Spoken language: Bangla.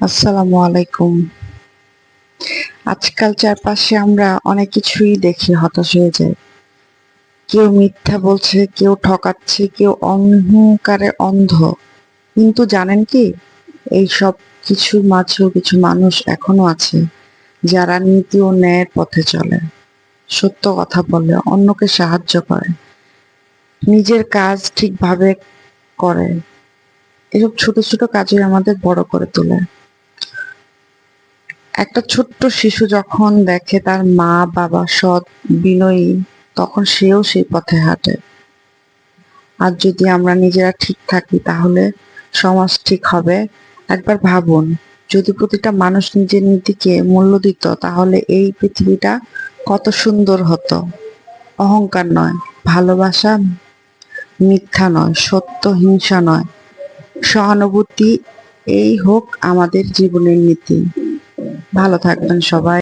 আসসালামু আলাইকুম। আজকাল চারপাশে আমরা অনেক কিছুই দেখি, হতাশ হয়ে যাই। কেউ মিথ্যা বলছে, কেউ ঠকাচ্ছে, কেউ অহংকারে অন্ধ। কিন্তু জানেন কি? এই সব কিছুর মাঝেও কিছু মানুষ এখনো আছে যারা নীতি ও ন্যায়ের পথে চলে, সত্য কথা বলে, অন্যকে সাহায্য করে, নিজের কাজ ঠিকভাবে করে। এসব ছোট ছোট কাজই আমাদের বড় করে তোলে। একটা ছোট্ট শিশু যখন দেখে তার মা বাবা সৎ, বিনয়ী, তখন সেও সেই পথে হাঁটে। আর যদি আমরা নিজেরা ঠিক থাকি তাহলে সমাজ ঠিক হবে। একবার ভাবুন, যদি প্রতিটা মানুষ নিজের নীতিকে মূল্য দিত তাহলে এই পৃথিবীটা কত সুন্দর হতো। অহংকার নয়, ভালোবাসা, মিথ্যা নয়, সত্য, হিংসা নয়, সহানুভূতি, এই হোক আমাদের জীবনের নীতি। ভালো থাকবেন সবাই।